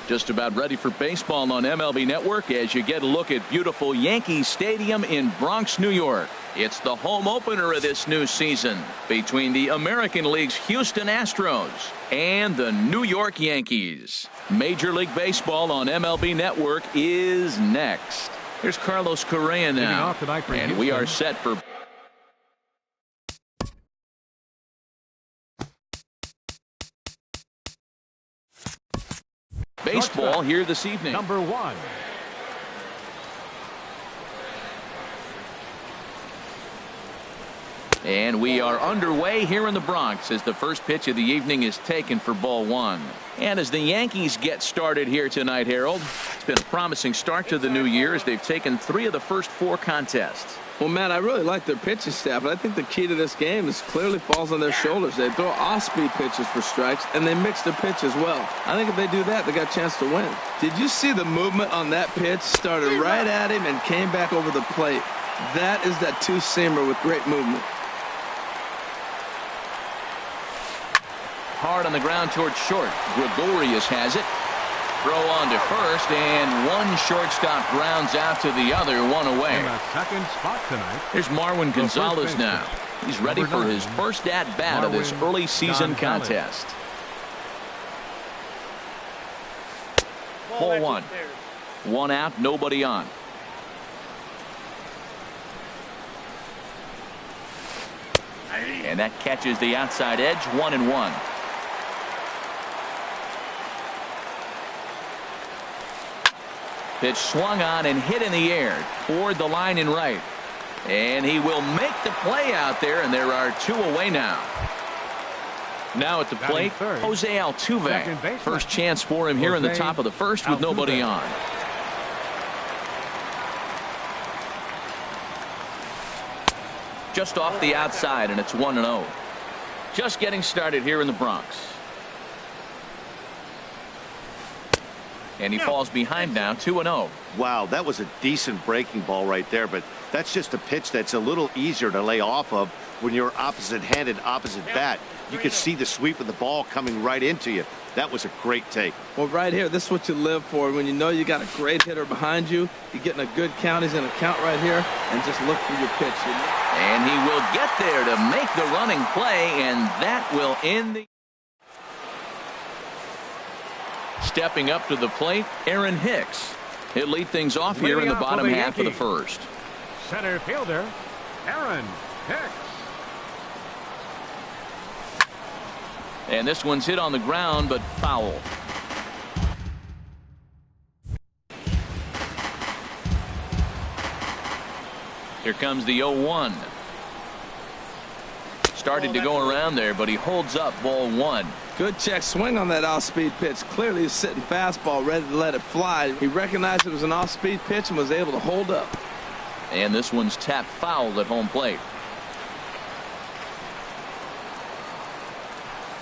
Just about ready for baseball on MLB Network as you get a look at beautiful Yankee Stadium in Bronx, New York. It's the home opener of this new season between the American League's Houston Astros and the New York Yankees. Major League Baseball on MLB Network is next. Here's Carlos Correa now, and we are set for baseball here this evening. Number 1. And we are underway here in the Bronx as the first pitch of the evening is taken for ball 1. And as the Yankees get started here tonight, Harold, it's been a promising start to the new year as they've taken 3 of the first 4 contests. Well, Matt, I really like their pitching staff, but I think the key to this game is clearly falls on their shoulders. They throw off-speed pitches for strikes, and they mix their pitch as well. I think if they do that, they got a chance to win. Did you see the movement on that pitch? Started right at him and came back over the plate. That is that two-seamer with great movement. Hard on the ground towards short. Gregorius has it. Throw on to first, and one shortstop grounds out to the other, one away. In the second spot tonight. Here's Marwin Gonzalez now. He's ready for his first at-bat of this early season contest. Ball 1. 1 out, nobody on. And that catches the outside edge, 1-1. Pitch swung on and hit in the air toward the line in right. And he will make the play out there, and there are 2 away now. Now at the plate, Jose Altuve. First chance for him here in the top of the first with nobody on. Just off the outside, and it's 1-0. Just getting started here in the Bronx. And he falls behind now, 2-0. Wow, that was a decent breaking ball right there, but that's just a pitch that's a little easier to lay off of when you're opposite-handed, opposite bat. You could see the sweep of the ball coming right into you. That was a great take. Well, right here, this is what you live for. When you know you got a great hitter behind you, you're getting a good count. He's in a count right here, and just look for your pitch. And he will get there to make the running play, and that will end the... Stepping up to the plate, Aaron Hicks. He'll lead things off here in the bottom half of the first. Center fielder, Aaron Hicks. And this one's hit on the ground, but foul. Here comes the 0-1. Started to go around there, but he holds up ball 1. Good check swing on that off-speed pitch. Clearly he's sitting fastball ready to let it fly. He recognized it was an off-speed pitch and was able to hold up. And this one's tapped foul at home plate.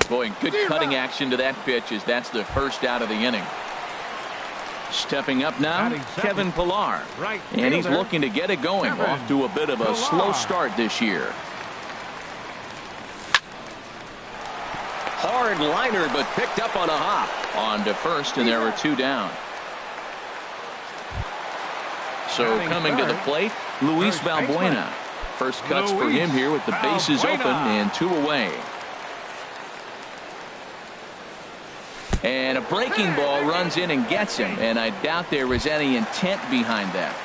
Boy, good cutting action to that pitch as that's the first out of the inning. Stepping up now, Kevin Pillar. And he's looking to get it going. Off to a bit of a slow start this year. Hard liner, but picked up on a hop. On to first, and there are 2 down. So coming to the plate, Luis Valbuena. First cuts for him here with the bases open and 2 away. And a breaking ball runs in and gets him, and I doubt there was any intent behind that.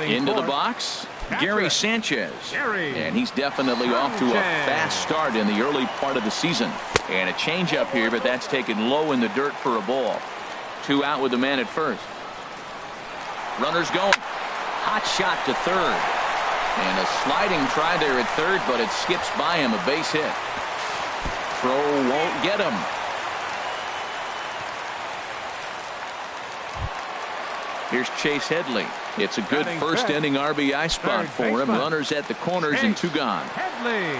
Into the box, Gary Sanchez. And he's definitely off to a fast start in the early part of the season. And a changeup here, but that's taken low in the dirt for a ball. 2 out with the man at first. Runners going. Hot shot to third. And a sliding try there at third, but it skips by him, a base hit. Throw won't get him. Here's Chase Headley. It's a good first inning RBI spot for him. Runners at the corners and 2 gone. Headley.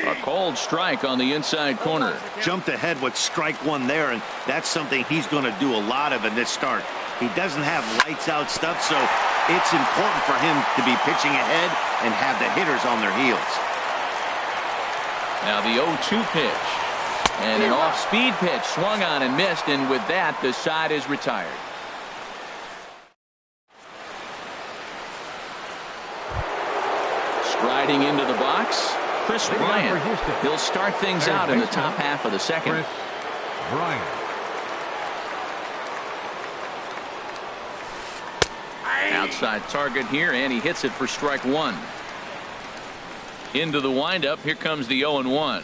A called strike on the inside corner. Jumped ahead with strike 1 there, and that's something he's going to do a lot of in this start. He doesn't have lights out stuff, so it's important for him to be pitching ahead and have the hitters on their heels. Now the 0-2 pitch. And an off-speed pitch swung on and missed, and with that, the side is retired. Striding into the box, Chris Bryant. He'll start things out in the top half of the second. Chris Bryant. Outside target here, and he hits it for strike one. Into the windup, here comes the 0-1.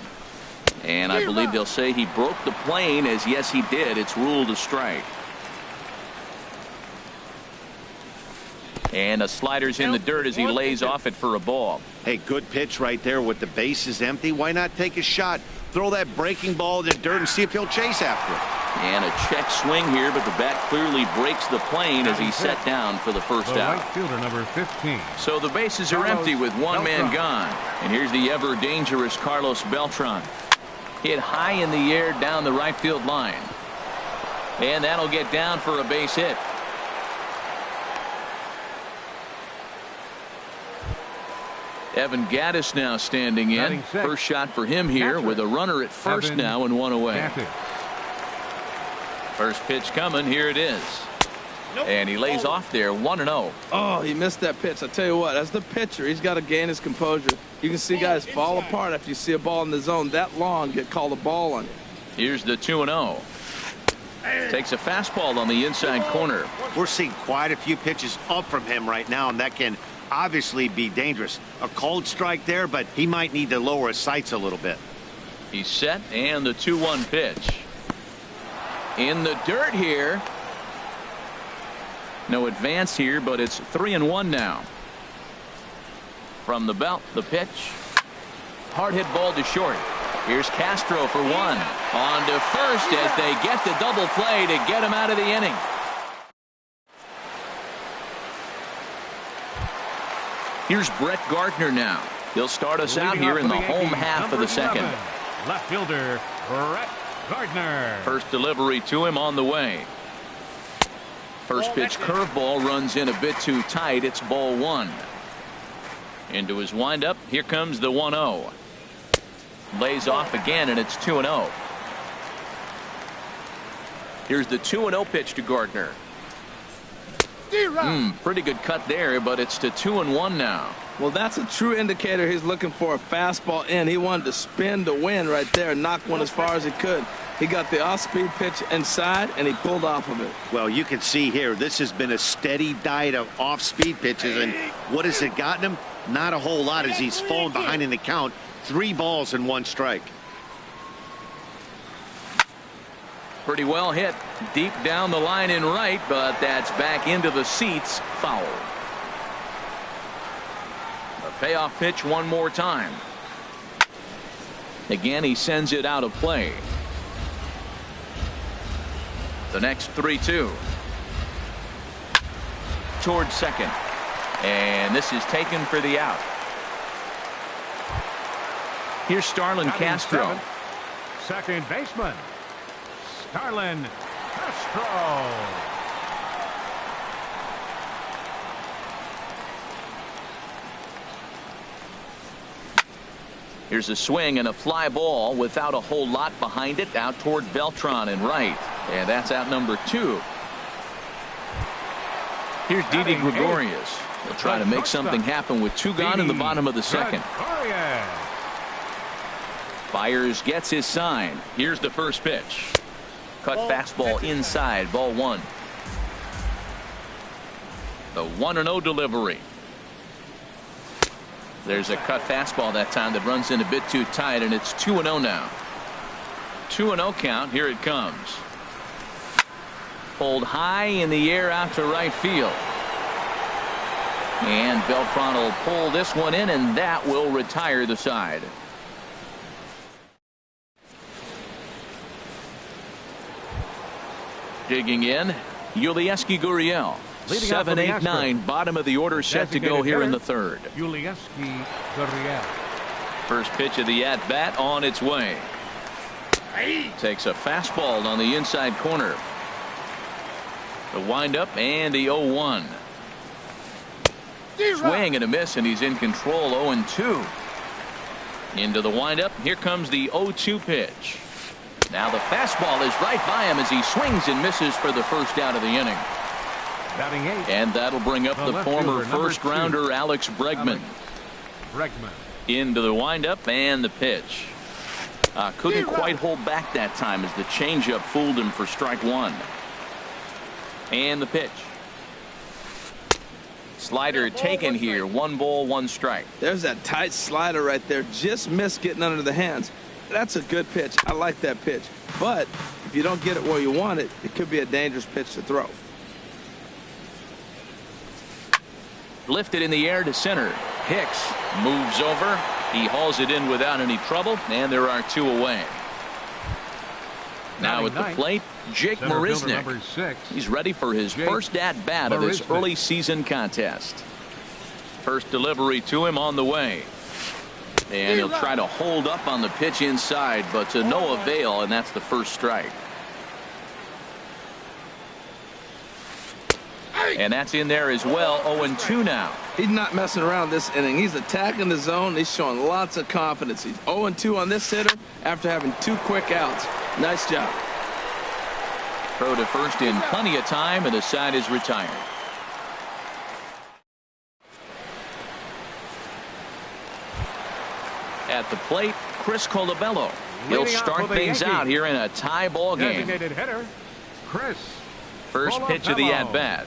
And I believe they'll say he broke the plane, as yes he did. It's ruled a strike. And a slider's in the dirt as he lays off it for a ball. Hey, good pitch right there with the bases empty. Why not take a shot? Throw that breaking ball in the dirt and see if he'll chase after it. And a check swing here, but the bat clearly breaks the plane as he's set down for the first out. Right fielder number 15. So the bases are empty with one man gone. And here's the ever dangerous Carlos Beltran. Hit high in the air down the right field line. And that'll get down for a base hit. Evan Gaddis now standing in. First shot for him here with a runner at first now and one away. First pitch coming. Here it is. And he lays off there 1-0. Oh, he missed that pitch. I tell you what, as the pitcher, he's got to gain his composure. You can see guys fall apart after you see a ball in the zone that long, get called a ball on you. Here's the 2-0. Takes a fastball on the inside corner. We're seeing quite a few pitches up from him right now, and that can obviously be dangerous. A cold strike there, but he might need to lower his sights a little bit. He's set, and the 2-1 pitch. In the dirt here. No advance here, but it's 3-1 now. From the belt, the pitch. Hard hit ball to short. Here's Castro for one. On to first as they get the double play to get him out of the inning. Here's Brett Gardner now. He'll start us out here in the home half of the second. Left fielder Brett Gardner. First delivery to him on the way. First pitch curveball runs in a bit too tight. It's ball one. Into his windup. Here comes the 1-0. Lays off again, and it's 2-0. Here's the 2-0 pitch to Gardner. Pretty good cut there, but it's to 2-1 now. Well, that's a true indicator he's looking for a fastball in. He wanted to spin to win right there and knock one as far as he could. He got the off-speed pitch inside, and he pulled off of it. Well, you can see here, this has been a steady diet of off-speed pitches, and what has it gotten him? Not a whole lot as he's fallen behind in the count. 3 balls and 1 strike. Pretty well hit deep down the line in right, but that's back into the seats. Foul. A payoff pitch one more time. Again, he sends it out of play. The next 3-2. Towards second. And this is taken for the out. Here's Starlin Castro. Second baseman Starlin Castro. Here's a swing and a fly ball without a whole lot behind it, out toward Beltran and right. And that's out number 2. Here's Didi Gregorius. He'll try to make something happen with 2 gone in the bottom of the second. Byers gets his sign. Here's the first pitch. Cut fastball inside, ball 1. The 1-0 delivery. There's a cut fastball that time that runs in a bit too tight, and it's 2-0 now. 2-0 count. Here it comes. Pulled high in the air out to right field. And Beltran will pull this one in, and that will retire the side. Digging in, Yulieski Gurriel. 7, 8, 9, bottom of the order set to go here in the third. Yulieski Gurriel. First pitch of the at-bat on its way. Takes a fastball on the inside corner. The windup and the 0-1. Swing and a miss, and he's in control. 0-2. Into the windup. Here comes the 0-2 pitch. Now the fastball is right by him as he swings and misses for the first out of the inning. Batting 8. And that'll bring up the former first rounder Alex Bregman. Into the windup and the pitch. Couldn't quite hold back that time as the changeup fooled him for strike one. And the pitch. Slider taken here. 1 ball, 1 strike. There's that tight slider right there. Just missed getting under the hands. That's a good pitch. I like that pitch. But if you don't get it where you want it, it could be a dangerous pitch to throw. Lifted in the air to center. Hicks moves over. He hauls it in without any trouble, and there are 2 away. Now at the plate, Jake Marisnick. He's ready for his first at-bat of this early season contest. First delivery to him on the way. And he'll try to hold up on the pitch inside, but to no avail, and that's the first strike. And that's in there as well. 0-2 now. He's not messing around this inning. He's attacking the zone. He's showing lots of confidence. He's 0-2 on this hitter after having 2 quick outs. Nice job. Throw to first in plenty of time, and the side is retired. At the plate, Chris Colabello. He'll start things out here in a tie ball game. First pitch of the at-bat.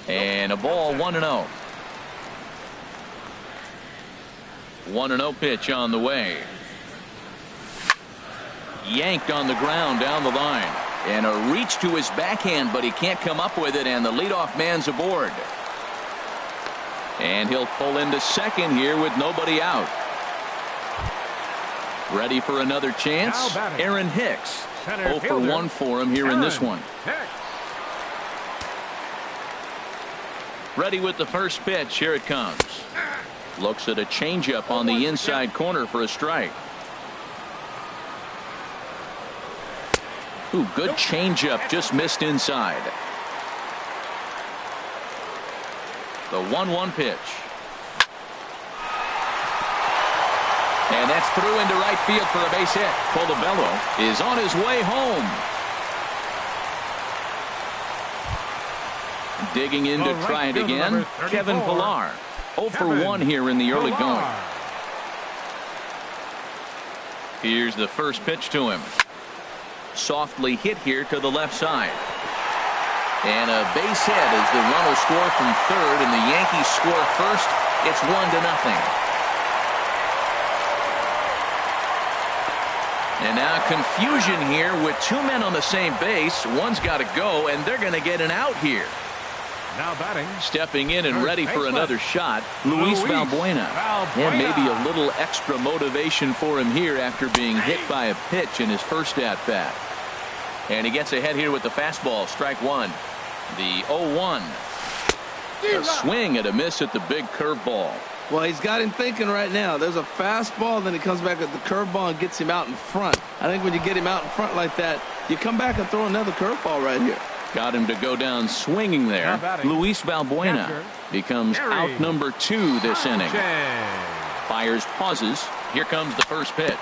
And a ball, 1-0. 1-0 pitch on the way. Yanked on the ground down the line. And a reach to his backhand, but he can't come up with it, and the leadoff man's aboard. And he'll pull into second here with nobody out. Ready for another chance. Aaron Hicks. 0 for 1 for him here in this one. Ready with the first pitch. Here it comes. Looks at a changeup on the inside corner for a strike. Ooh, good changeup, just missed inside. The 1-1 pitch. And that's through into right field for a base hit. Colabello is on his way home. Digging in to try it again. Kevin Pillar. 0 for 1 here in the early going. Here's the first pitch to him. Softly hit here to the left side. And a base hit as the run will score from third, and the Yankees score first. It's 1-0. And now confusion here with 2 men on the same base. One's got to go, and they're going to get an out here. Now batting. Stepping in and ready for another shot, Luis Valbuena. And maybe a little extra motivation for him here after being hit by a pitch in his first at-bat. And he gets ahead here with the fastball. Strike one. The 0-1. A swing and a miss at the big curveball. Well, he's got him thinking right now. There's a fastball, then he comes back with the curveball and gets him out in front. I think when you get him out in front like that, you come back and throw another curveball right here. Got him to go down swinging there. Luis Valbuena becomes out number 2 this inning. Fires, pauses. Here comes the first pitch.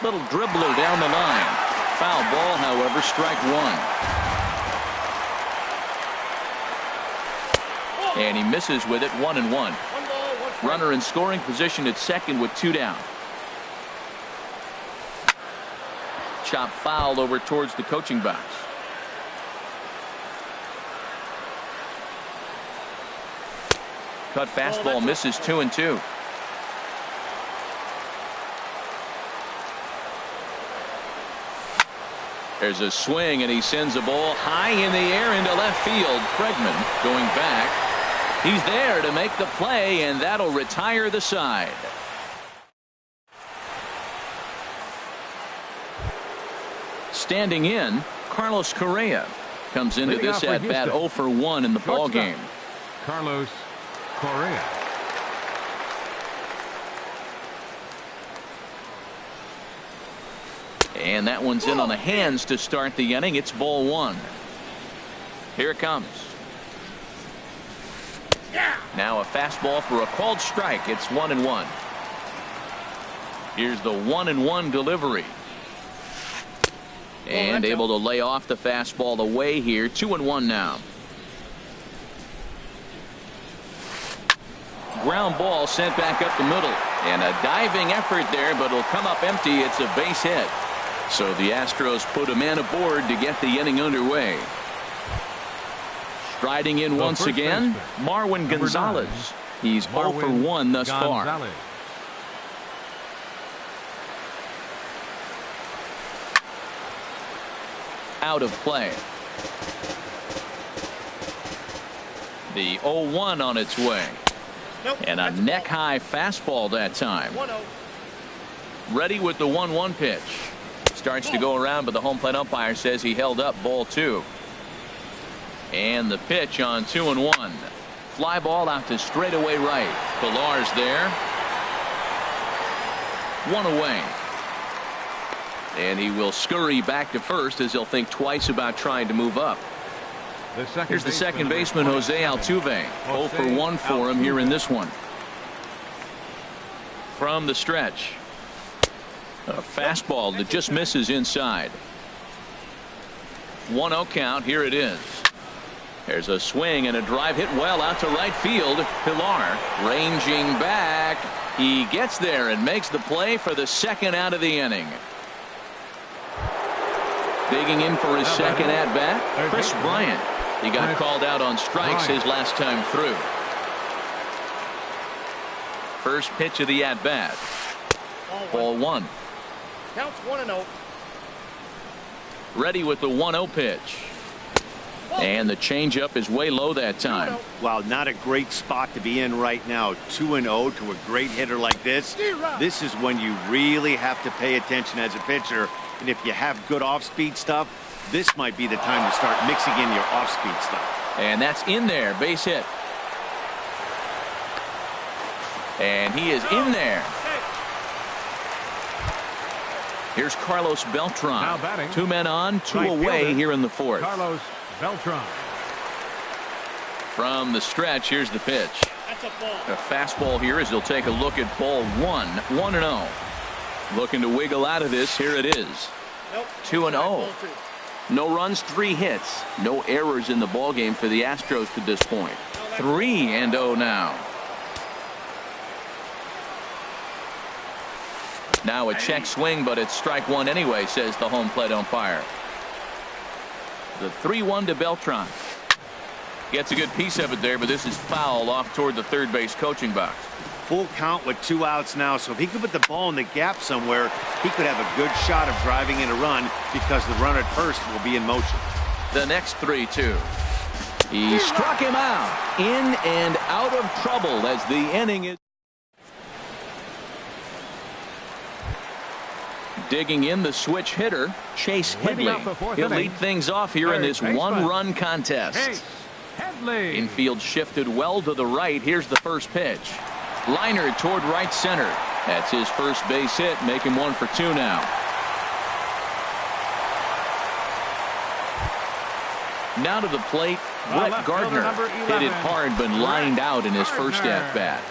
Little dribbler down the line. Foul ball, however, strike one. And he misses with it. 1-1. Runner in scoring position at second with 2 down. Chop foul over towards the coaching box. Cut fastball misses 2-2. There's a swing and he sends a ball high in the air into left field. Bregman going back. He's there to make the play, and that'll retire the side. Standing in, Carlos Correa comes into this at bat 0 for 1 in the ball game. Carlos Correa. And that one's in on the hands to start the inning. It's ball 1. Here it comes. Now a fastball for a called strike. It's 1-1. Here's the 1-1 delivery. And able to lay off the fastball away here. 2-1 now. Ground ball sent back up the middle. And a diving effort there, but it'll come up empty. It's a base hit. So the Astros put a man aboard to get the inning underway. Striding in once again, Marwin Gonzalez. He's 0 for 1 thus far. Out of play. The 0-1 on its way. And a neck-high fastball that time. Ready with the 1-1 pitch. Starts to go around, but the home plate umpire says he held up ball 2. And the pitch on 2-1. Fly ball out to straightaway right. Pilar's there. 1 away. And he will scurry back to first as he'll think twice about trying to move up. Here's the second baseman, Jose Altuve. 0 for 1 for him here in this one. From the stretch. A fastball that just misses inside. 1-0 count. Here it is. There's a swing and a drive hit well out to right field. Pilar ranging back. He gets there and makes the play for the second out of the inning. Digging in for his second at bat, Chris Bryant. He got called out on strikes his last time through. First pitch of the at bat. Ball 1. Counts 1-0. Ready with the 1-0 pitch. And the changeup is way low that time. Wow, not a great spot to be in right now. 2-0 to a great hitter like this. This is when you really have to pay attention as a pitcher. And if you have good off-speed stuff, this might be the time to start mixing in your off-speed stuff. And that's in there. Base hit. And he is in there. Here's Carlos Beltran. Now batting. 2 men on, 2 Right away fielder, here in the 4th. Carlos Beltran. From the stretch, here's the pitch. That's a ball. A fastball here as he'll take a look at ball 1. 1-0. Looking to wiggle out of this. Here it is. 2-0. No runs, 3 hits. No errors in the ballgame for the Astros to this point. 3-0 now. Now a check swing, but it's strike 1 anyway, says the home plate umpire. The 3-1 to Beltran. Gets a good piece of it there, but this is foul off toward the third base coaching box. Full count with 2 outs now, so if he could put the ball in the gap somewhere, he could have a good shot of driving in a run because the runner at first will be in motion. The next 3-2. He struck him out. In and out of trouble as the inning is. Digging in the switch hitter, Chase Headley. He'll lead things off here in this 1-run contest. Infield shifted well to the right. Here's the first pitch. Liner toward right center. That's his first base hit, make him 1 for 2 now. Now to the plate, Brett Gardner. Hit it hard but lined out in his first at bat.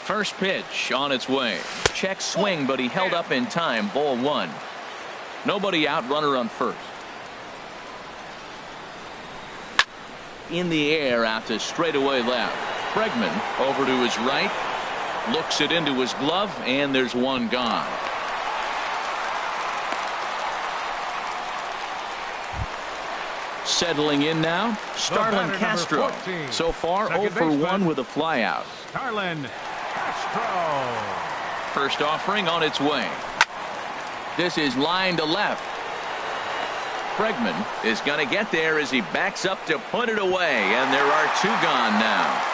First pitch on its way. Check swing, but he held up in time. Ball 1. Nobody out, runner on first. In the air out to straightaway left. Bregman over to his right. Looks it into his glove, and there's 1 gone. Settling in now, Starlin Castro. 14, so far 0 for 1 with a flyout. Starlin Castro. First offering on its way. This is line to left. Bregman is going to get there as he backs up to put it away, and there are 2 gone now.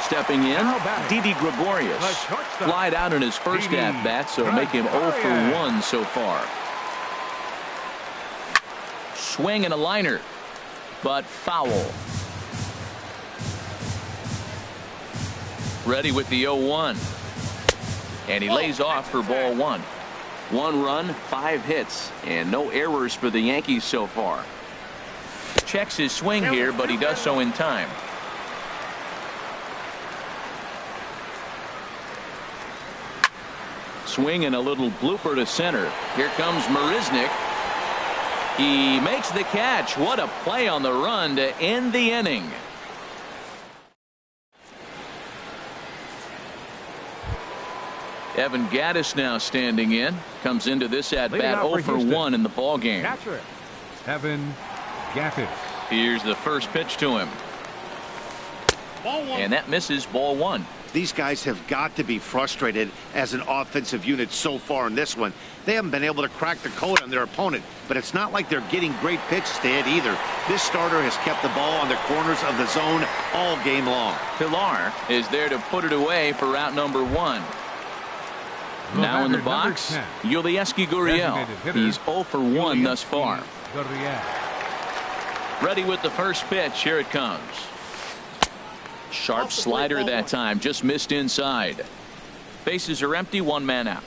Stepping in, Didi Gregorius. Flied out in his first at bat, so make him 0 for 1 so far. Swing and a liner, but foul. Ready with the 0-1. And he lays off for ball 1. 1 run, 5 hits, and no errors for the Yankees so far. Checks his swing here, but he does so in time. Swing and a little blooper to center. Here comes Marisnick. He makes the catch. What a play on the run to end the inning. Evan Gattis now standing in. Comes into this at bat 0 for 1 in the ball game. Catcher, Evan Gattis. Here's the first pitch to him. And that misses, ball 1. These guys have got to be frustrated as an offensive unit so far in this one. They haven't been able to crack the code on their opponent, but it's not like they're getting great pitches to hit either. This starter has kept the ball on the corners of the zone all game long. Pilar is there to put it away for out number 1. Now in the box, Yulieski Gurriel. He's 0 for 1 thus far. Ready with the first pitch. Here it comes. Sharp slider that time. Just missed inside. Bases are empty. 1 man out.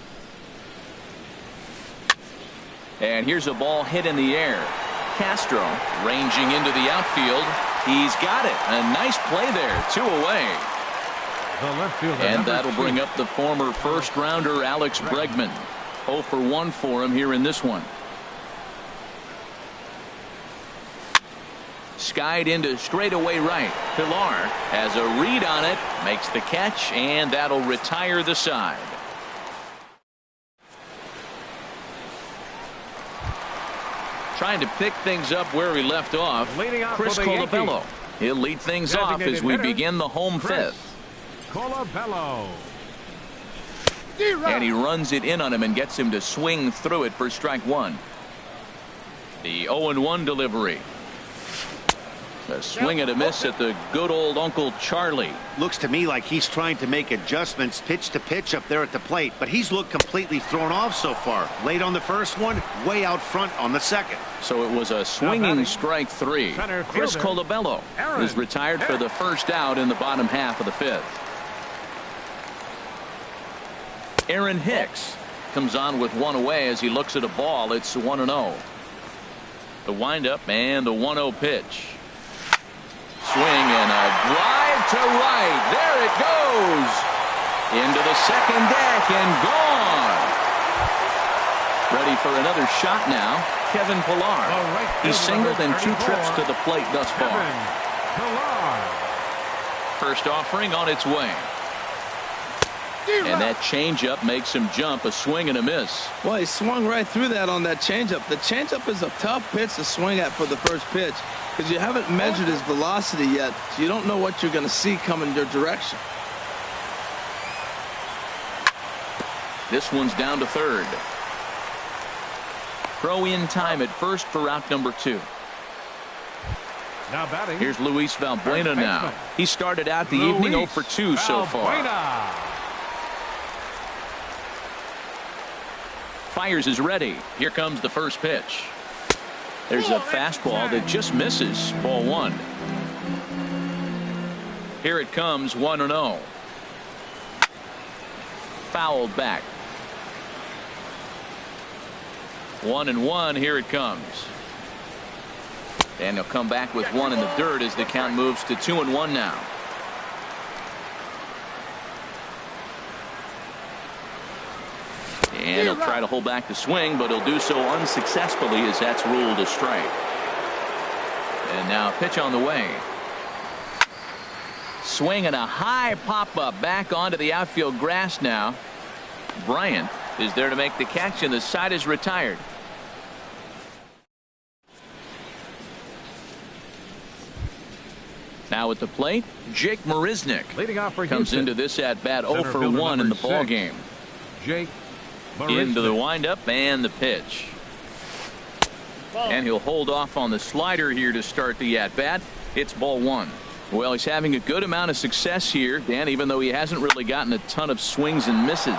And here's a ball hit in the air. Castro ranging into the outfield. He's got it. A nice play there. 2 away. The left fielder, and that'll bring up the former first rounder Alex Bregman. 0 for 1 for him here in this one. Skied into straightaway right. Pilar has a read on it, makes the catch, and that'll retire the side. Trying to pick things up where we left off. Chris Colabello. He'll lead things off as we begin the home fifth. Colabello. And he runs it in on him and gets him to swing through it for strike 1. The 0-1 delivery. A swing and a miss at the good old Uncle Charlie. Looks to me like he's trying to make adjustments pitch to pitch up there at the plate, but he's looked completely thrown off so far. Late on the first one, way out front on the second. So it was a swinging strike 3. Chris Colabello is retired for the first out in the bottom half of the 5th. Aaron Hicks comes on with 1 away as he looks at a ball. It's 1-0. The windup and the 1-0 pitch. Swing and a drive to right. There it goes. Into the second deck and gone. Ready for another shot now. Kevin Pilar. He's singled in 2 trips to the plate thus far. First offering on its way. And that changeup makes him jump. A swing and a miss. Well, he swung right through that on that changeup. The changeup is a tough pitch to swing at for the first pitch because you haven't measured his velocity yet, so you don't know what you're going to see coming your direction. This one's down to third. Throw in time at first for out number 2. Now batting. Here's Luis Valbuena now. He started out the evening 0 for 2 so far. Fires is ready. Here comes the first pitch. There's a fastball that just misses. Ball 1. Here it comes. 1-0. Fouled back. 1-1. Here it comes. And he'll come back with 1 in the dirt as the count moves to 2-1 now. And he'll try to hold back the swing, but he'll do so unsuccessfully as that's ruled a strike. And now pitch on the way. Swing and a high pop-up back onto the outfield grass now. Bryant is there to make the catch, and the side is retired. Now at the plate, Jake Marisnick comes into this at bat 0 for 1 in the ball game. Jake into the windup and the pitch. And he'll hold off on the slider here to start the at bat. It's ball 1. Well, he's having a good amount of success here, Dan, even though he hasn't really gotten a ton of swings and misses.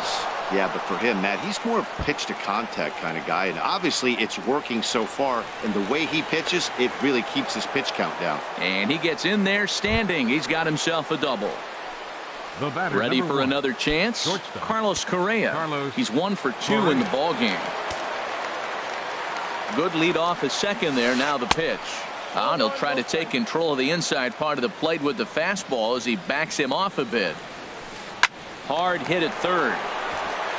Yeah, but for him, Matt, he's more of a pitch to contact kind of guy, and obviously it's working so far, and the way he pitches, it really keeps his pitch count down. And he gets in there standing. He's got himself a double. Ready for another chance. Carlos Correa. He's 1 for 2 in the ball game. Good lead off his second there. Now the pitch. And he'll try to take control of the inside part of the plate with the fastball as he backs him off a bit. Hard hit at third.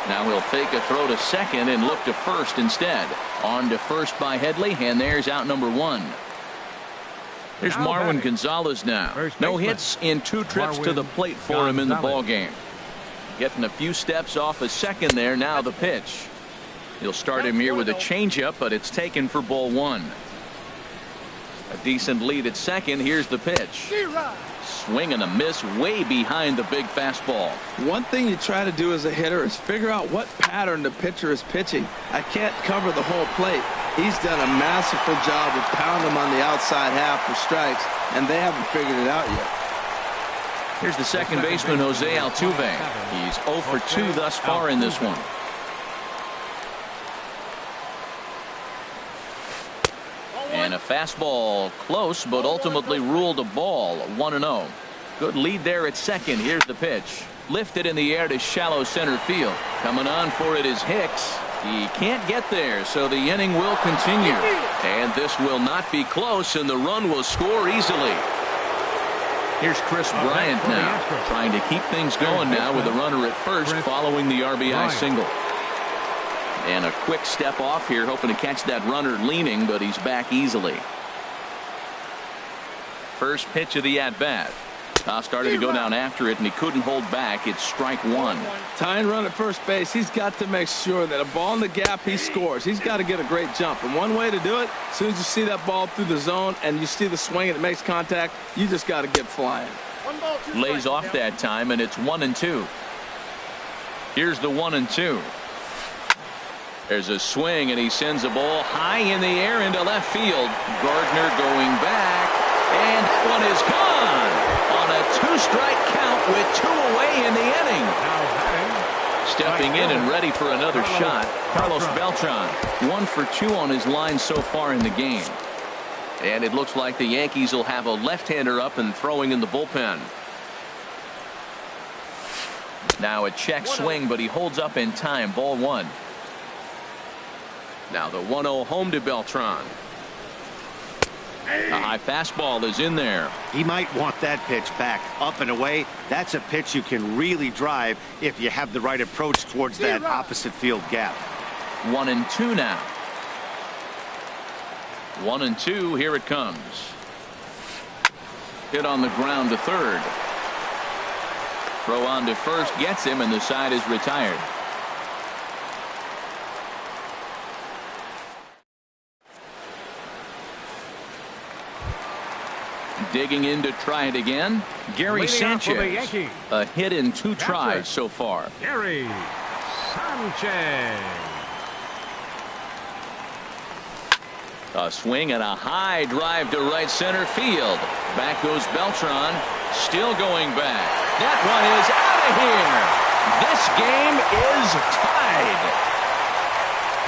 Now he'll fake a throw to second and look to first instead. On to first by Headley, and there's out number one. Here's Marwin Gonzalez now. No hits in 2 trips to the plate for him in the ball game. Getting a few steps off a second there. Now the pitch. He'll start him here with a changeup, but it's taken for ball 1. A decent lead at second. Here's the pitch. Swing and a miss way behind the big fastball. One thing you try to do as a hitter is figure out what pattern the pitcher is pitching. I can't cover the whole plate. He's done a masterful job of pounding them on the outside half for strikes, and they haven't figured it out yet. Here's the second baseman, Jose Altuve. He's 0 for 2 thus far in this one. And a fastball close, but ultimately ruled a ball. 1-0. Good lead there at second. Here's the pitch. Lifted in the air to shallow center field. Coming on for it is Hicks. He can't get there, so the inning will continue. And this will not be close, and the run will score easily. Here's Chris Bryant now, trying to keep things going now with a runner at first following the RBI single. And a quick step off here, hoping to catch that runner leaning, but he's back easily. First pitch of the at-bat. Started to go down after it, and he couldn't hold back. It's strike 1. Tying run at first base, he's got to make sure that a ball in the gap, he scores. He's got to get a great jump. And one way to do it, as soon as you see that ball through the zone and you see the swing and it makes contact, you just got to get flying. Lays off that time, and it's 1-2. Here's the 1-2. There's a swing, and he sends a ball high in the air into left field. Gardner going back, and that one is gone on a 2-strike count with 2 away in the inning. Stepping in and ready for another shot, Carlos Beltran. 1 for 2 on his line so far in the game. And it looks like the Yankees will have a left-hander up and throwing in the bullpen. Now a check swing, but he holds up in time. Ball 1. Now the 1-0 home to Beltran. A high fastball is in there. He might want that pitch back up and away. That's a pitch you can really drive if you have the right approach towards that opposite field gap. 1-2 now. 1-2. Here it comes. Hit on the ground to third. Throw on to first gets him, and the side is retired. Digging in to try it again, Gary Sanchez. A hit in 2 tries so far. Gary Sanchez. A swing and a high drive to right center field. Back goes Beltran. Still going back. That one is out of here. This game is tied.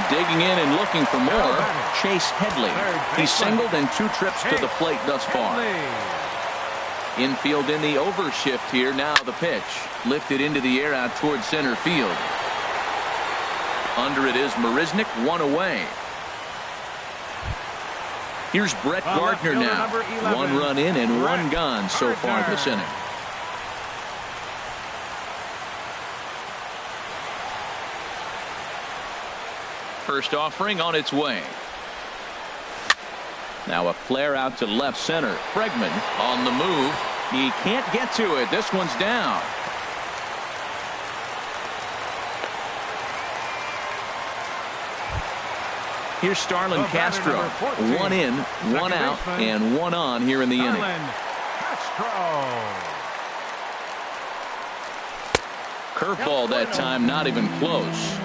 Digging in and looking for more, Chase Headley. He's singled in 2 trips to the plate thus far. Infield in the overshift here. Now the pitch. Lifted into the air out towards center field. Under it is Marisnick. 1 away. Here's Brett Gardner now. 1 run in and 1 gone so far this inning. First offering on its way. Now a flare out to left center. Bregman on the move. He can't get to it. This one's down. Here's Starlin Castro. 1 in, 1 out, and 1 on here in the inning. Curveball that time, not even close.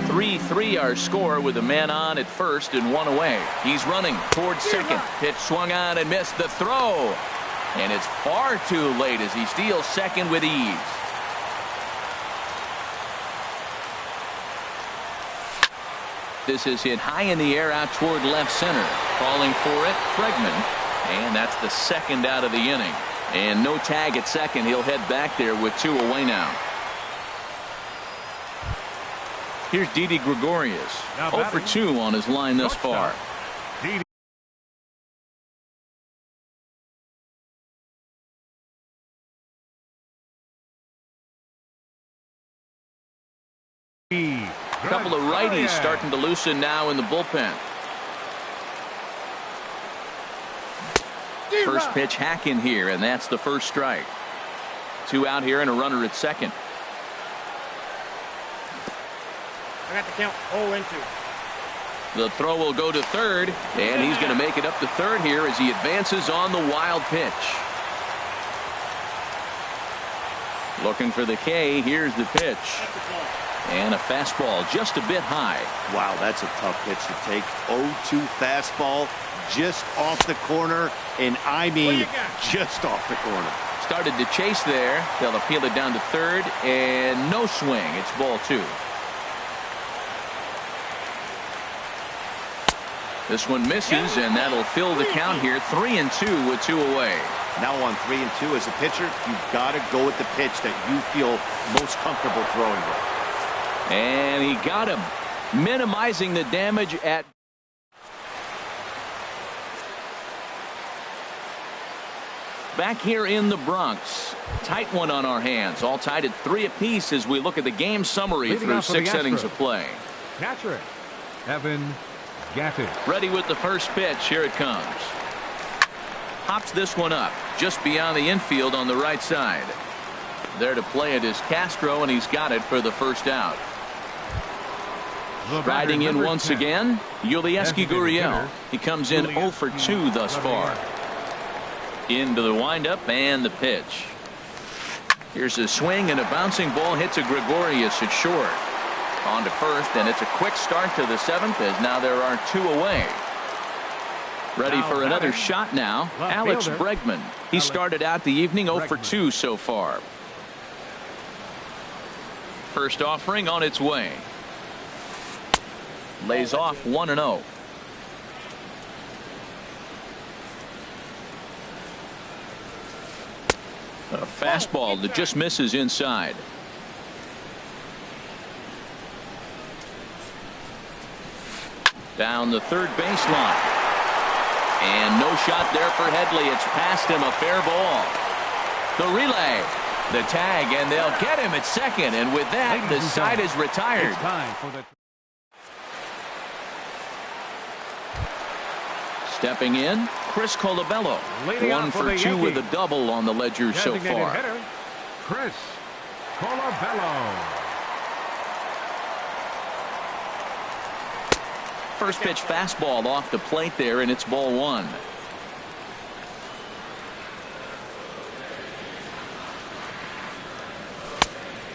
3-3 our score with a man on at first and 1 away. He's running towards second. Pitch swung on and missed the throw. And it's far too late as he steals second with ease. This is hit high in the air out toward left center. Calling for it, Bregman. And that's the second out of the inning. And no tag at second. He'll head back there with 2 away now. Here's Didi Gregorius. 0 for 2 on his line thus far. A couple of righties starting to loosen now in the bullpen. First pitch hacking here, and that's the first strike. 2 out here and a runner at second. I got the count 0-2. The throw will go to third, and he's going to make it up to third here as he advances on the wild pitch. Looking for the K. Here's the pitch. And a fastball just a bit high. Wow, that's a tough pitch to take. 0-2 fastball just off the corner, and I mean just off the corner. Started to chase there. They'll appeal it down to third, and no swing. It's ball 2. This one misses, and that'll fill the count here. 3-2 with 2 away. Now on 3-2 as a pitcher, you've got to go with the pitch that you feel most comfortable throwing with. And he got him, minimizing the damage at. Back here in the Bronx, tight one on our hands, all tied at 3 apiece as we look at the game summary through 6 innings of play. Catcher, Evan Gattis. Ready with the first pitch. Here it comes. Hops this one up just beyond the infield on the right side. There to play it is Castro, and he's got it for the first out. Riding in once again, Yulieski Gurriel. He comes in 0 for 2 thus far. Into the windup and the pitch. Here's a swing, and a bouncing ball hits a Gregorius at short. On to first, and it's a quick start to the 7th as now there are 2 away. Ready for another shot now. Alex Bregman. He started out the evening 0 for 2 so far. First offering on its way. Lays off 1-0. A fastball that just misses inside. Down the third baseline. And no shot there for Headley. It's past him, a fair ball. The relay. The tag, and they'll get him at second. And with that, the side is retired. It's time for the Stepping in, Chris Colabello. 1 for 2 with a double on the ledger so far. hitter, Chris Colabello. First pitch fastball off the plate there, and it's ball 1.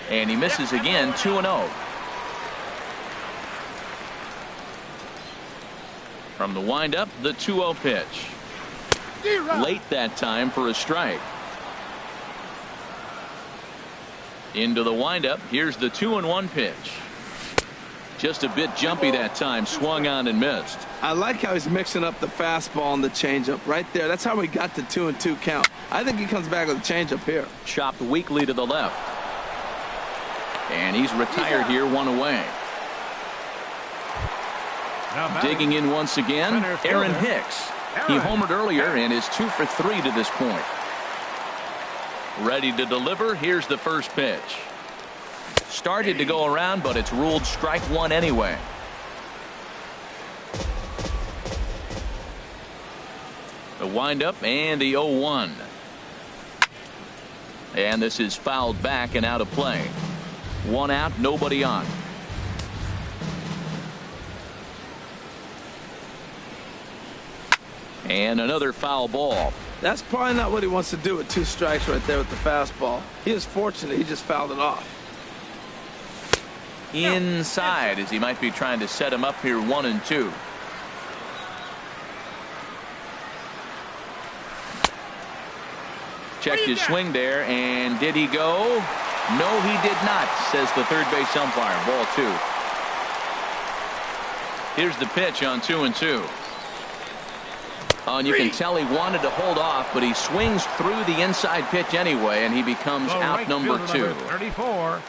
And he misses again, 2-0. From the windup, the 2-0 pitch. Late that time for a strike. Into the windup, here's the 2-1 pitch. Just a bit jumpy that time, swung on and missed. I like how he's mixing up the fastball and the changeup right there. That's how we got the 2-2 count. I think he comes back with a changeup here. Chopped weakly to the left. And he's retired here, 1 away. Digging in once again, Aaron Hicks. He homered earlier and is 2 for 3 to this point. Ready to deliver. Here's the first pitch. Started to go around, but it's ruled strike 1 anyway. The windup and the 0-1. And this is fouled back and out of play. 1 out, nobody on. And another foul ball. That's probably not what he wants to do with 2 strikes right there with the fastball. He is fortunate he just fouled it off. Inside, as he might be trying to set him up here, 1-2. Checked his swing there, and did he go? No, he did not, says the third base umpire. Ball 2. Here's the pitch on 2-2. And you can tell he wanted to hold off, but he swings through the inside pitch anyway, and he becomes out number 2. 34.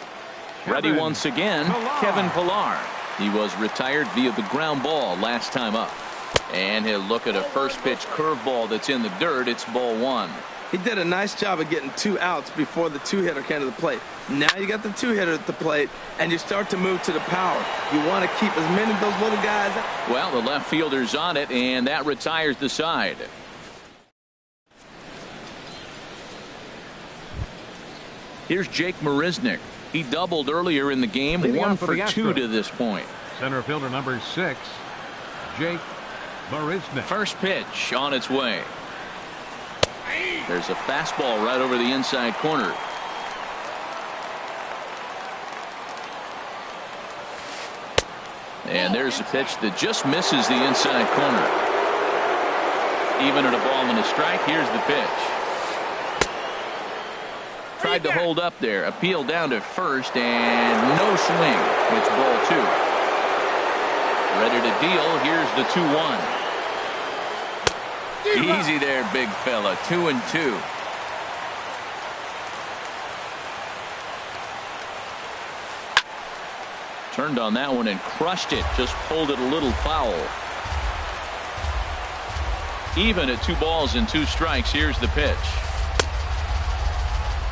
Ready once again, Kevin Pillar. He was retired via the ground ball last time up. And he'll look at a first pitch curveball that's in the dirt. It's ball 1. He did a nice job of getting 2 outs before the 2-hitter came to the plate. Now you got the 2-hitter at the plate, and you start to move to the power. You want to keep as many of those little guys. Well, the left fielder's on it, and that retires the side. Here's Jake Marisnick. He doubled earlier in the game, 1 for 2 to this point. Center fielder number 6, Jake Marisnick. First pitch on its way. There's a fastball right over the inside corner. And there's a pitch that just misses the inside corner. Even at a ball and a strike, here's the pitch. Tried to hold up there. Appeal down to first, and no swing. It's ball 2. Ready to deal. Here's the 2-1. Easy there, big fella. 2-2. Turned on that one and crushed it. Just pulled it a little foul. Even at 2 balls and 2 strikes. Here's the pitch.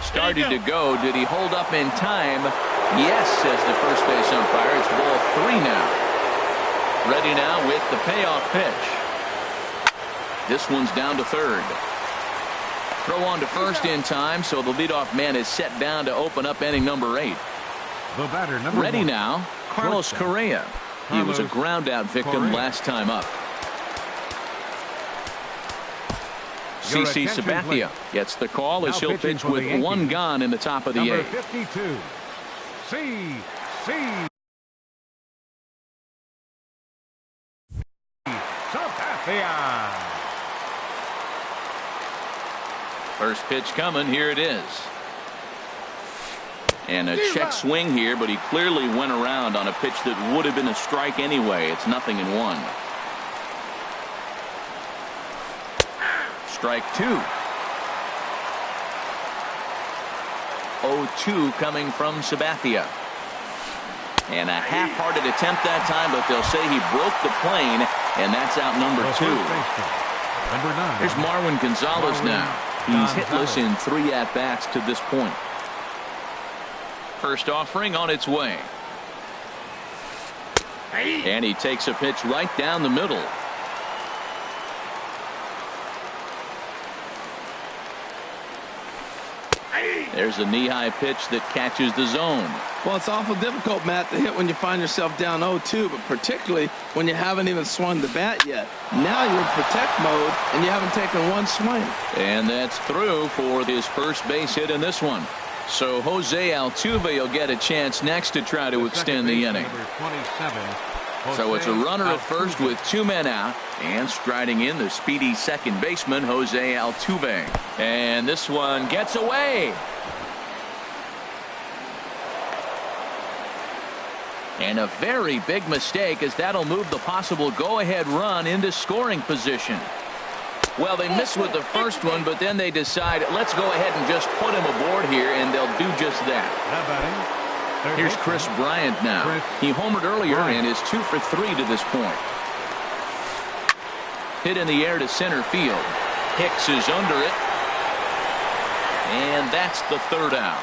Started to go. Did he hold up in time? Yes, says the first base umpire. It's ball 3 now. Ready now with the payoff pitch. This one's down to third. Throw on to first in time, so the leadoff man is set down to open up inning number 8. The batter, number Ready 1. now, Carlos Correa. He was a ground-out victim last time up. CC Sabathia gets the call as he'll pitch with 1 gone in the top of the 8th. Number 52, CC Sabathia. First pitch coming. Here it is. And a check swing here, but he clearly went around on a pitch that would have been a strike anyway. It's 0-1. Strike 2. 0-2 coming from Sabathia. And a half-hearted attempt that time, but they'll say he broke the plane, and that's out number 2. Number 9. Here's Marwin Gonzalez now. He's hitless in 3 at-bats to this point. First offering on its way. And he takes a pitch right down the middle. There's a knee-high pitch that catches the zone. Well, it's awful difficult, Matt, to hit when you find yourself down 0-2, but particularly when you haven't even swung the bat yet. Now you're in protect mode, and you haven't taken 1 swing. And that's through for his first base hit in this one. So Jose Altuve will get a chance next to try to extend the inning. So it's a runner at first with 2 men out, and striding in the speedy second baseman Jose Altuve. And this one gets away. And a very big mistake, as that'll move the possible go-ahead run into scoring position. Well, they missed with the first one, but then they decide, let's go ahead and just put him aboard here, and they'll do just that. Here's Chris Bryant now. He homered earlier and is 2 for 3 to this point. Hit in the air to center field. Hicks is under it. And that's the 3rd out.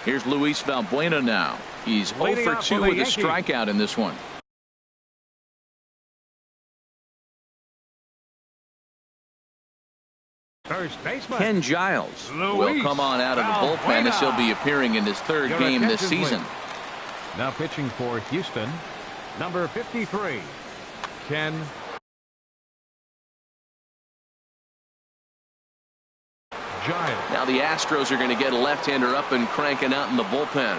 Here's Luis Valbuena now. He's 0 for 2 with a strikeout in this one. First baseman Ken Giles will come on out of the bullpen as he'll be appearing in his 3rd game this season. Now pitching for Houston, number 53, Ken Giles. Now the Astros are going to get a left-hander up and cranking out in the bullpen.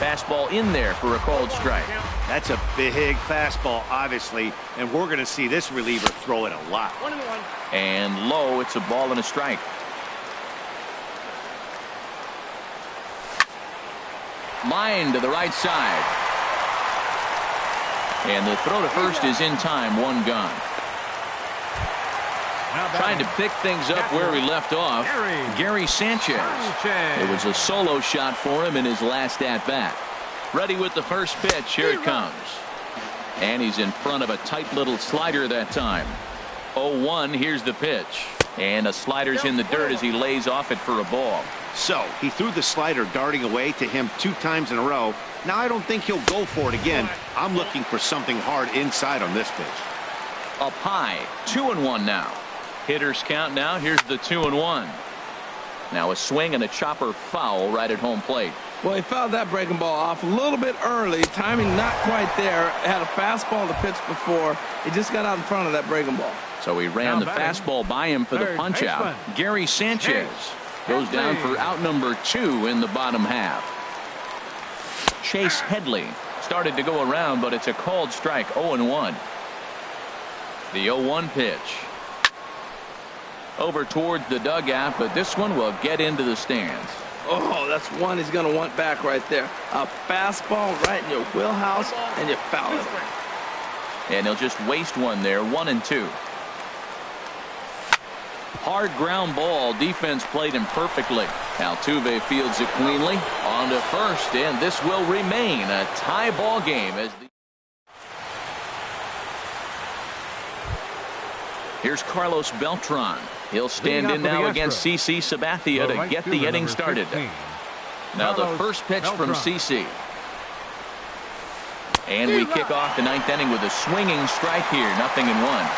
Fastball in there for a called strike. That's a big fastball, obviously, and we're going to see this reliever throw it a lot. 1-1. And low, it's a ball and a strike. Line to the right side. And the throw to first is in time, 1 gone. Trying to pick things up where he left off, Gary Sanchez. It was a solo shot for him in his last at-bat. Ready with the first pitch. Here it comes. And he's in front of a tight little slider that time. 0-1. Here's the pitch. And a slider's in the dirt as he lays off it for a ball. So he threw the slider darting away to him 2 times in a row. Now I don't think he'll go for it again. I'm looking for something hard inside on this pitch. Up high. 2-1 now. Hitters count now. Here's the 2-1. Now a swing and a chopper foul right at home plate. Well, he fouled that breaking ball off a little bit early. Timing not quite there. Had a fastball to pitch before. He just got out in front of that breaking ball. So he ran the fastball by him for the punch out. Gary Sanchez goes down for out number 2 in the bottom half. Chase Headley started to go around, but it's a called strike. 0-1. The 0-1 pitch. Over towards the dugout, but this one will get into the stands. Oh, that's one he's going to want back right there. A fastball right in your wheelhouse, and you foul it. And he'll just waste one there. 1-2. Hard ground ball. Defense played him perfectly. Altuve fields it cleanly. On to first, and this will remain a tie ball game as the Here's Carlos Beltran. He'll stand in now against CC Sabathia to get the inning started. Now the first pitch from CC. And we kick off the 9th inning with a swinging strike here. 0-1.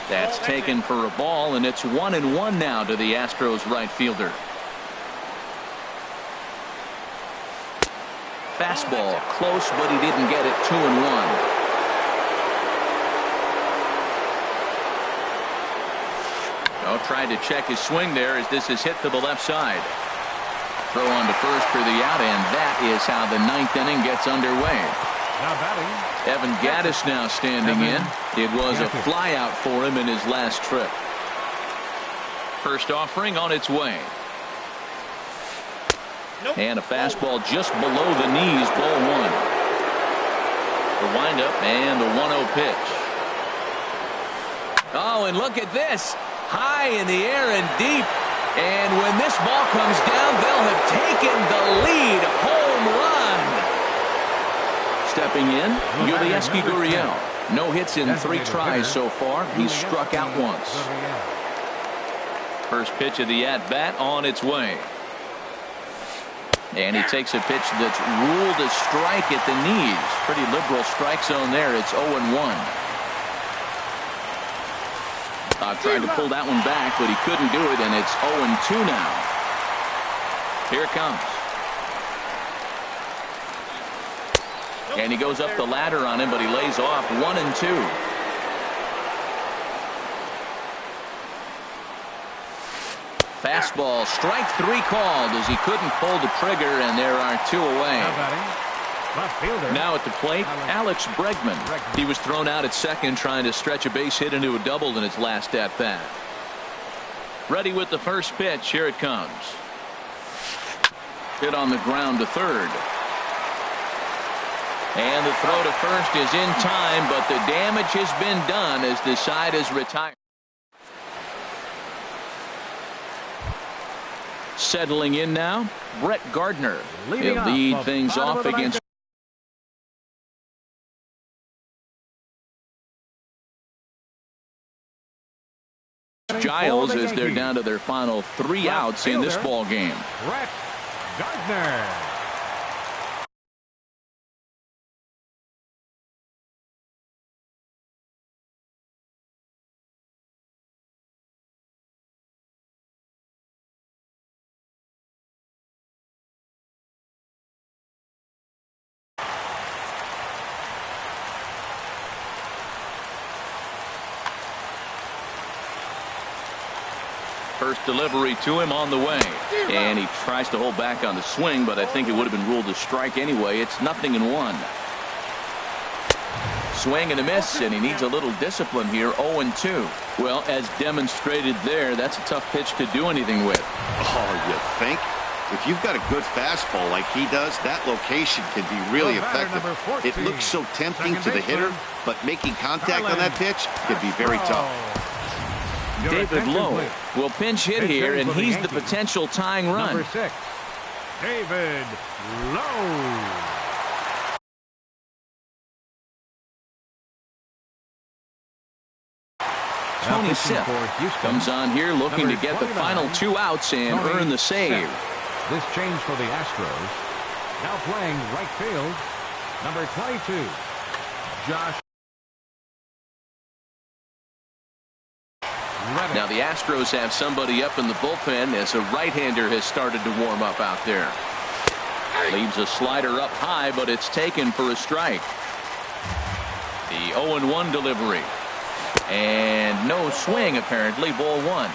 That's taken for a ball, and it's 1-1 now to the Astros right fielder. Fastball close, but he didn't get it. 2-1. Oh, tried to check his swing there as this is hit to the left side. Throw on to first for the out, and that is how the 9th inning gets underway. Now batting, Evan Gattis now standing in. It was a flyout for him in his last trip. First offering on its way. And a fastball just below the knees, ball 1. The windup and the 1-0 pitch. Oh, and look at this. High in the air and deep. And when this ball comes down, they'll have taken the lead. Home run. Stepping in, Yulieski Gurriel. No hits in 3 tries so far. He's struck out once. First pitch of the at-bat on its way. And he takes a pitch that's ruled a strike at the knees. Pretty liberal strike zone there. It's 0-1. Tried to pull that one back, but he couldn't do it, and it's 0-2 now. Here it comes. And he goes up the ladder on him, but he lays off. 1-2. Fastball, strike 3 called as he couldn't pull the trigger, and there are 2 away. Now at the plate, Alex Bregman. He was thrown out at second trying to stretch a base hit into a double in his last at-bat. Ready with the first pitch. Here it comes. Hit on the ground to third. And the throw to first is in time, but the damage has been done as the side is retired. Settling in now, Brett Gardner. He'll lead things off against Giles as they're down to their final 3 outs in this ball game. Brett Gardner. First delivery to him on the way. And he tries to hold back on the swing, but I think it would have been ruled a strike anyway. It's 0-1. Swing and a miss, and he needs a little discipline here. 0-2. Well, as demonstrated there, that's a tough pitch to do anything with. Oh, you think? If you've got a good fastball like he does, that location can be really effective. It looks so tempting to the hitter, but making contact on that pitch can be very tough. David Lowe will pinch hit here, and he's the potential tying run. Number 6, David Lowe. Tony Sipp comes on here looking to get the final 2 outs and earn the save. This change for the Astros. Now playing right field, number 22, Josh. Now the Astros have somebody up in the bullpen as a right-hander has started to warm up out there. Leaves a slider up high, but it's taken for a strike. The 0-1 delivery. And no swing, apparently. Ball 1.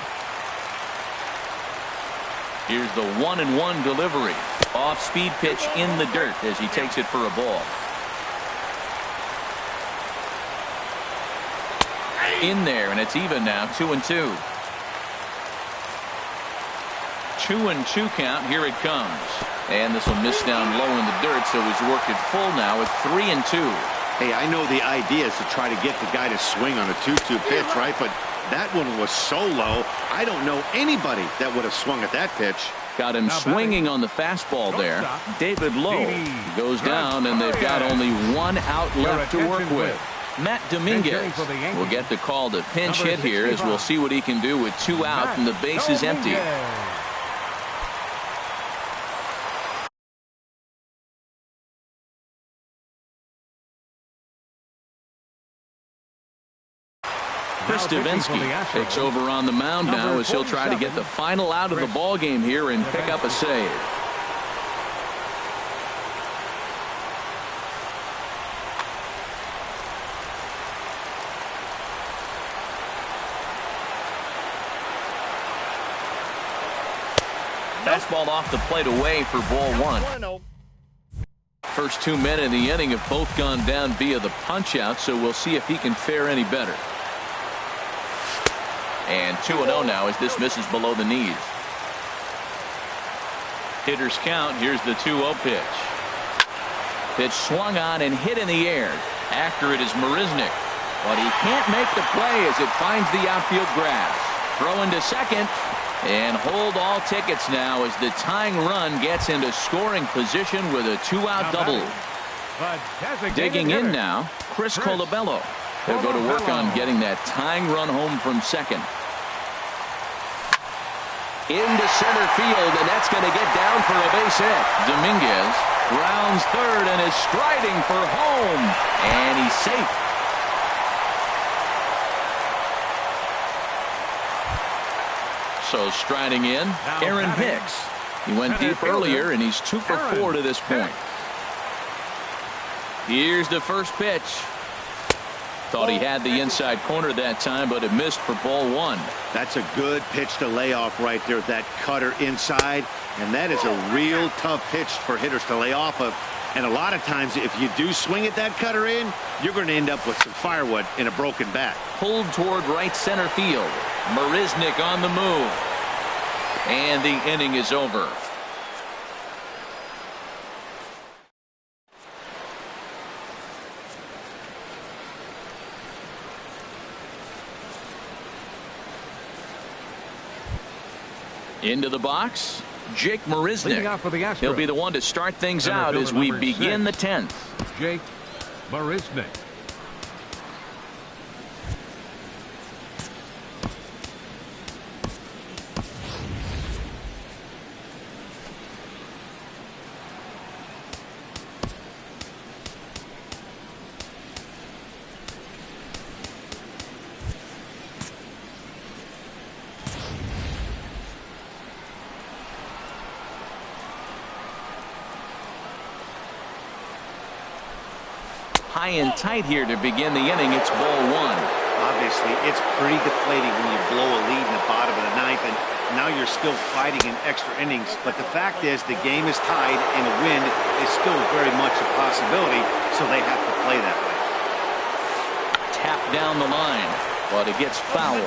Here's the 1-1 delivery. Off-speed pitch in the dirt as he takes it for a ball. In there, and it's even now. 2-2. 2-2 count. Here it comes. And this will miss down low in the dirt, so he's worked it full now at 3-2. Hey, I know the idea is to try to get the guy to swing on a 2-2 pitch, right? But that one was so low, I don't know anybody that would have swung at that pitch. Got him swinging on the fastball there. David Lowe goes down, and they've got only 1 out left to work with. Matt Dominguez will get the call to pinch hit here, as we'll see what he can do with 2 out and the base is empty. Chris Davinsky takes over on the mound now as he'll try to get the final out of the ball game here and pick up a save. Fastball off the plate away for ball 1. First 2 men in the inning have both gone down via the punch out, so we'll see if he can fare any better. And 2-0 now as this misses below the knees. Hitters count. Here's the 2-0 pitch. Pitch swung on and hit in the air. After it is Marisnick, but he can't make the play as it finds the outfield grass. Throw into second and hold all tickets now as the tying run gets into scoring position with a 2-out double. Digging in now, Chris Colabello. He'll go to work on getting that tying run home from second. Into center field, and that's going to get down for a base hit. Dominguez rounds third and is striding for home, and he's safe. So striding in, Aaron Hicks. He went deep earlier, and he's 2 for 4 to this point. Here's the first pitch. Thought he had the inside corner that time, but it missed for ball 1. That's a good pitch to lay off right there, that cutter inside. And that is a real tough pitch for hitters to lay off of. And a lot of times, if you do swing at that cutter in, you're going to end up with some firewood in a broken bat. Pulled toward right center field. Marisnick on the move. And the inning is over. Into the box, Jake Marisnick. He'll be the one to start things out as we begin the 10th. Jake Marisnick. High and tight here to begin the inning. It's ball 1. Obviously, it's pretty deflating when you blow a lead in the bottom of the 9th, and now you're still fighting in extra innings. But the fact is, the game is tied, and a win is still very much a possibility, so they have to play that way. Tap down the line, but it gets foul.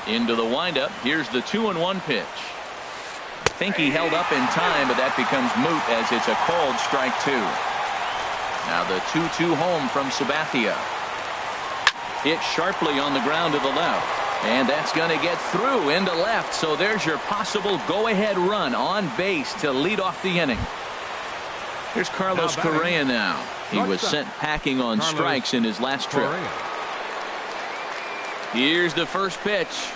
Into the windup. Here's the 2-1 pitch. I think he held up in time, but that becomes moot as it's a called strike 2. Now the 2-2 home from Sabathia. Hit sharply on the ground to the left. And that's going to get through into left. So there's your possible go-ahead run on base to lead off the inning. Here's Carlos Correa now. He was sent packing on strikes in his last trip. Here's the first pitch.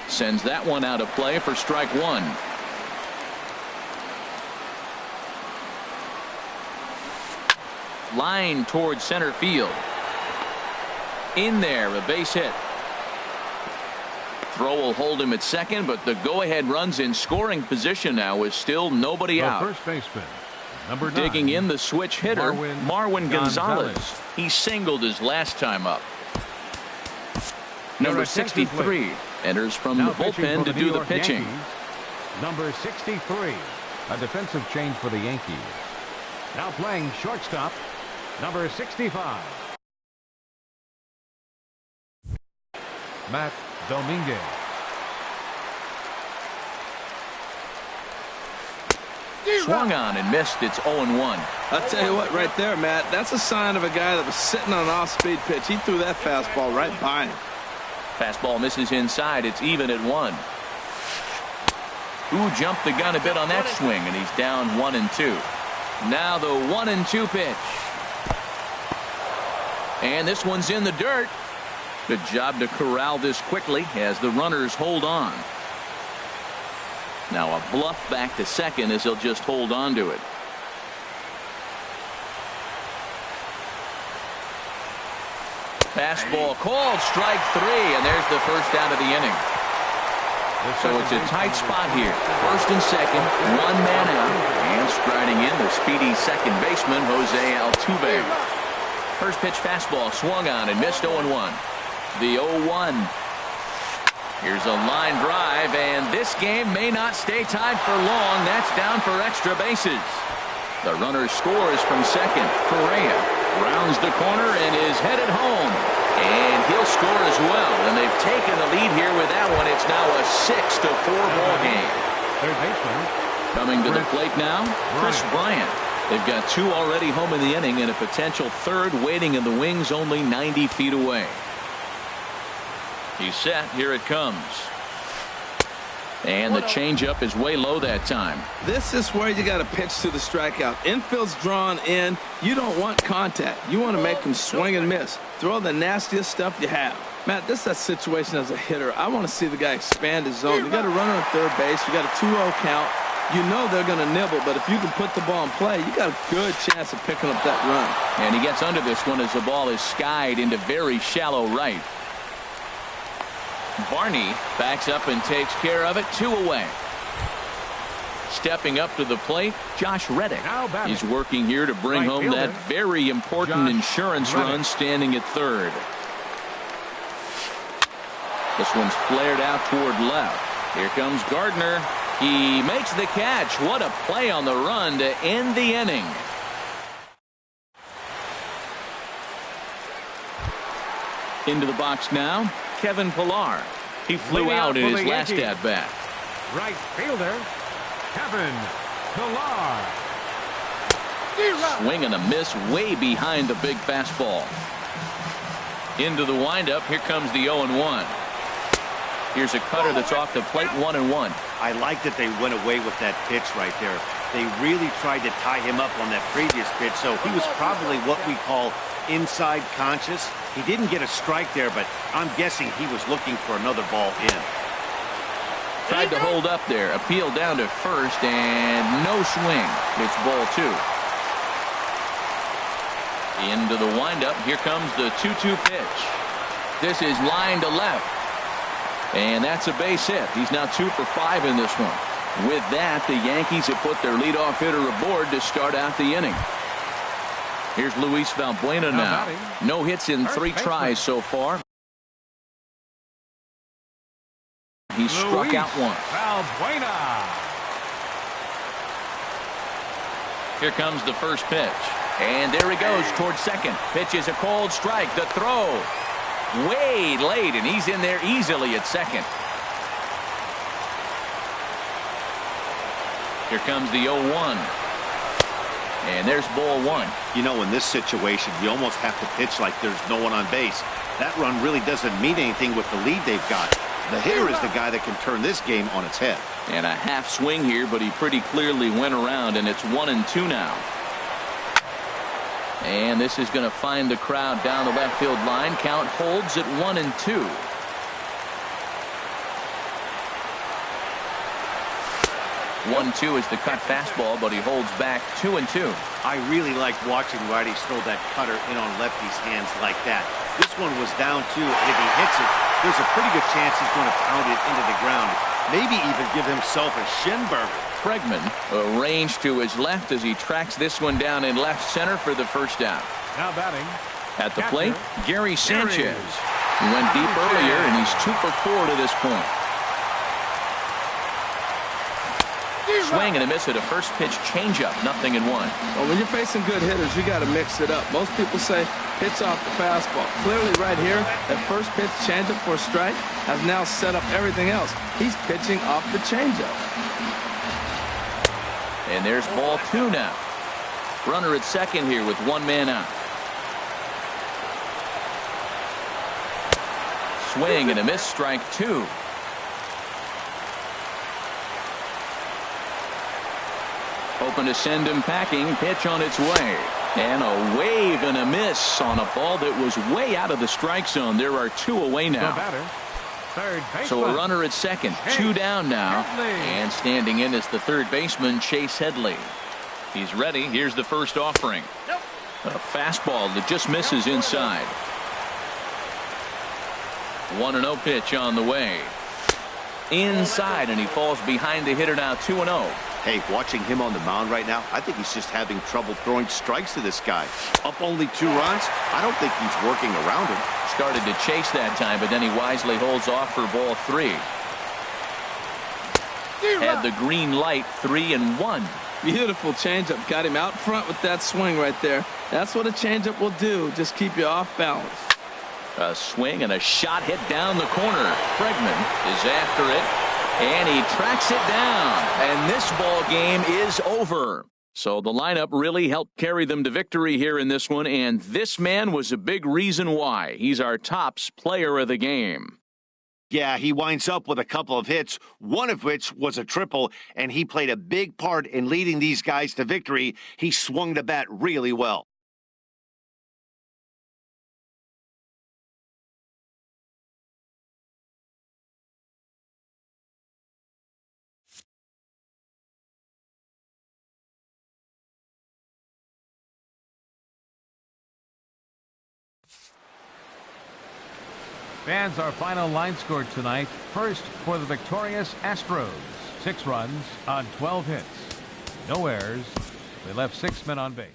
Sends that one out of play for strike 1. Line towards center field. In there, a base hit. Throw will hold him at second, but the go-ahead runs in scoring position now with still nobody out. First baseman, number 9. Digging in the switch hitter, Marwin Gonzalez. He singled his last time up. Number 63 enters from the bullpen to do the pitching. Yankees, number 63, a defensive change for the Yankees. Now playing shortstop, number 65. Matt Dominguez. Swung on and missed. It's 0-1. I'll tell you what, right there, Matt, that's a sign of a guy that was sitting on an off-speed pitch. He threw that fastball right by him. Fastball misses inside. It's even at 1. Who jumped the gun a bit on that swing, and he's down 1-2. Now the 1-2 pitch. And this one's in the dirt. Good job to corral this quickly as the runners hold on. Now a bluff back to second as he'll just hold on to it. Fastball called, strike 3, and there's the first out of the inning. So it's a tight spot here. First and second, one man out, and striding in the speedy second baseman, Jose Altuve. First pitch fastball swung on and missed 0-1. The 0-1. Here's a line drive, and this game may not stay tied for long. That's down for extra bases. The runner scores from second. Correa rounds the corner and is headed home. And he'll score as well. And they've taken the lead here with that one. It's now a 6-4 ball game. Third baseman. Coming to the plate now, Chris Bryant. They've got 2 already home in the inning and a potential third waiting in the wings only 90 feet away. He's set. Here it comes. And the changeup is way low that time. This is where you got to pitch to the strikeout. Infield's drawn in. You don't want contact. You want to make them swing and miss. Throw the nastiest stuff you have. Matt, this is that situation as a hitter. I want to see the guy expand his zone. You got a runner on third base. You got a 2-0 count. You know they're going to nibble, but if you can put the ball in play, you got a good chance of picking up that run. And he gets under this one as the ball is skied into very shallow right. Barney backs up and takes care of it. 2 away. Stepping up to the plate, Josh Reddick. He's working here to bring home that very important insurance run, standing at third. This one's flared out toward left. Here comes Gardner. He makes the catch. What a play on the run to end the inning. Into the box now, Kevin Pillar. He flew out in his last at-bat. Right fielder, Kevin Pillar. Swing and a miss way behind the big fastball. Into the windup. Here comes the 0-1. Here's a cutter that's off the plate. 1-1. I like that they went away with that pitch right there. They really tried to tie him up on that previous pitch, so he was probably what we call inside conscious. He didn't get a strike there, but I'm guessing he was looking for another ball in. Tried to hold up there. Appeal down to first, and no swing. It's ball 2. Into the windup. Here comes the 2-2 pitch. This is line to left. And that's a base hit. He's now 2 for 5 in this one. With that, the Yankees have put their leadoff hitter aboard to start out the inning. Here's Luis Valbuena now. No hits in 3 tries so far. He struck out once. Valbuena. Here comes the first pitch. And there he goes towards second. Pitch is a cold strike. The throw. way late, and he's in there easily at second. Here comes the 0-1. And there's ball one. You know, in this situation, you almost have to pitch like there's no one on base. That run really doesn't mean anything with the lead they've got. The hitter is the guy that can turn this game on its head. And a half swing here, but he pretty clearly went around, and it's 1-2 now. And this is going to find the crowd down the left field line. Count holds at 1-2. One-two is the cut fastball, but he holds back 2-2. I really like watching righties throw that cutter in on lefties' hands like that. This one was down 2, and if he hits it, there's a pretty good chance he's going to pound it into the ground. Maybe even give himself a shin burger. Bregman arranged to his left as he tracks this one down in left center for the first out. Now batting. At the plate, Gary Sanchez. He went deep earlier, and he's 2 for 4 to this point. Swing and a miss at a first pitch changeup, 0-1. Well, when you're facing good hitters, you got to mix it up. Most people say pitch off the fastball. Clearly right here, that first pitch changeup for a strike has now set up everything else. He's pitching off the changeup. And there's ball 2 now. Runner at second here with 1 man out. Swing and a miss, strike 2. Hoping to send him packing. Pitch on its way. And a wave and a miss on a ball that was way out of the strike zone. There are 2 away now. So a runner at second. 2 down now. And standing in is the third baseman, Chase Headley. He's ready. Here's the first offering. A fastball that just misses inside. 1-0 pitch on the way. Inside, and he falls behind the hitter now, 2-0. Hey, watching him on the mound right now, I think he's just having trouble throwing strikes to this guy. Up only 2 runs, I don't think he's working around him. Started to chase that time, but then he wisely holds off for ball 3. Had the green light, 3-1. Beautiful changeup. Got him out front with that swing right there. That's what a changeup will do. Just keep you off balance. A swing and a shot hit down the corner. Bregman is after it. And he tracks it down. And this ball game is over. So the lineup really helped carry them to victory here in this one. And this man was a big reason why. He's our tops player of the game. Yeah, he winds up with a couple of hits, one of which was a triple, and he played a big part in leading these guys to victory. He swung the bat really well. Fans, our final line score tonight. First for the victorious Astros. 6 runs on 12 hits. No errors. They left 6 men on base.